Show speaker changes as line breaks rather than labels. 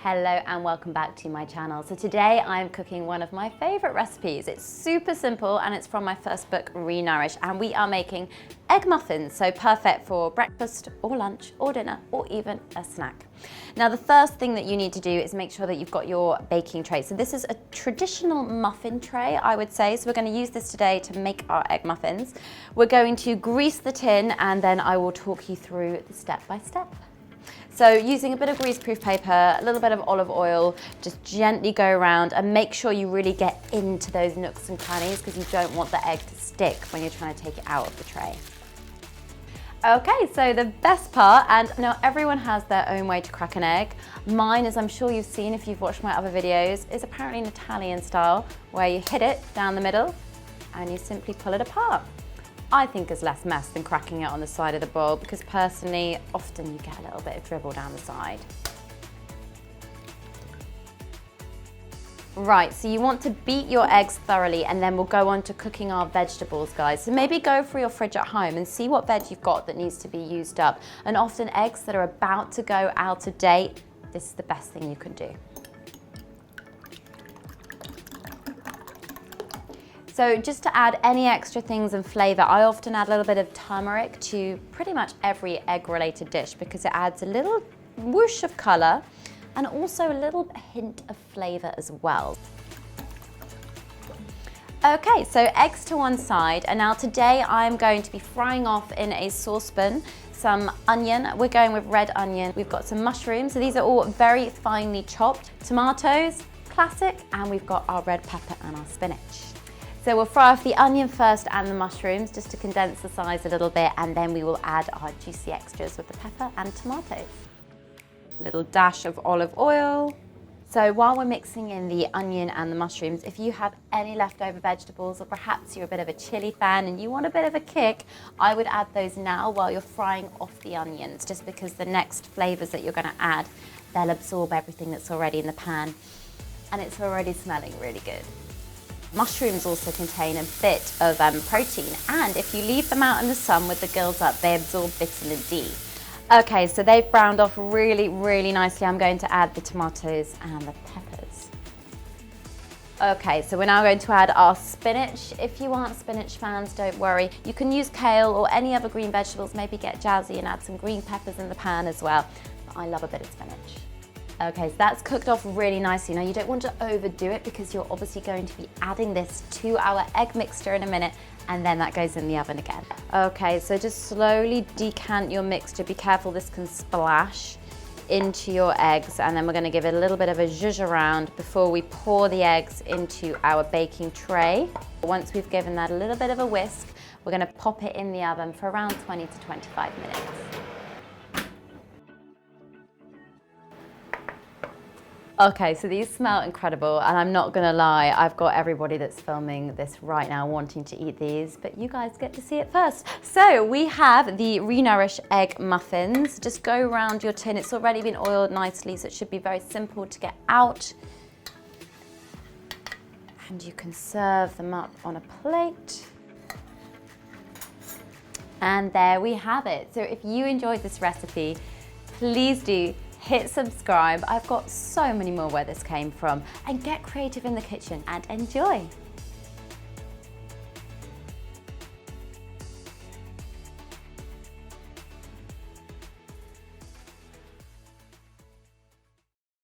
Hello and welcome back to my channel. So today I'm cooking one of my favorite recipes. It's super simple and it's from my first book, Re-Nourish, and we are making egg muffins. So perfect for breakfast or lunch or dinner or even a snack. Now the first thing that you need to do is make sure that you've got your baking tray. So this is a traditional muffin tray, I would say. So we're going to use this today to make our egg muffins. We're going to grease the tin and then I will talk you through the step by step. So using a bit of greaseproof paper, a little bit of olive oil, just gently go around and make sure you really get into those nooks and crannies because you don't want the egg to stick when you're trying to take it out of the tray. Okay, so the best part, and now everyone has their own way to crack an egg. Mine, as I'm sure you've seen if you've watched my other videos, is apparently an Italian style where you hit it down the middle and you simply pull it apart. I think is less mess than cracking it on the side of the bowl because personally, often you get a little bit of dribble down the side. Right, so you want to beat your eggs thoroughly and then we'll go on to cooking our vegetables, guys. So maybe go through your fridge at home and see what veg you've got that needs to be used up. And often eggs that are about to go out of date, this is the best thing you can do. So just to add any extra things and flavor, I often add a little bit of turmeric to pretty much every egg-related dish because it adds a little whoosh of color and also a little hint of flavor as well. Okay, so eggs to one side, and now today I'm going to be frying off in a saucepan some onion. We're going with red onion. We've got some mushrooms, so these are all very finely chopped. Tomatoes, classic, and we've got our red pepper and our spinach. So we'll fry off the onion first and the mushrooms just to condense the size a little bit, and then we will add our juicy extras with the pepper and tomatoes. A little dash of olive oil. So while we're mixing in the onion and the mushrooms, if you have any leftover vegetables or perhaps you're a bit of a chili fan and you want a bit of a kick, I would add those now while you're frying off the onions, just because the next flavors that you're going to add, they'll absorb everything that's already in the pan, and it's already smelling really good. Mushrooms also contain a bit of protein, and if you leave them out in the sun with the gills up, they absorb vitamin D. Okay, so they've browned off really, really nicely. I'm going to add the tomatoes and the peppers. Okay, so we're now going to add our spinach. If you aren't spinach fans, don't worry. You can use kale or any other green vegetables, maybe get jazzy and add some green peppers in the pan as well. But I love a bit of spinach. Okay, so that's cooked off really nicely. Now you don't want to overdo it because you're obviously going to be adding this to our egg mixture in a minute, and then that goes in the oven again. Okay, so just slowly decant your mixture. Be careful, this can splash into your eggs, and then we're going to give it a little bit of a zhuzh around before we pour the eggs into our baking tray. Once we've given that a little bit of a whisk, we're going to pop it in the oven for around 20 to 25 minutes. Okay, so these smell incredible, and I'm not gonna lie, I've got everybody that's filming this right now wanting to eat these, but you guys get to see it first. So we have the Re-Nourish egg muffins. Just go around your tin. It's already been oiled nicely, so it should be very simple to get out. And you can serve them up on a plate. And there we have it. So if you enjoyed this recipe, please do hit subscribe. I've got so many more where this came from, and get creative in the kitchen and enjoy.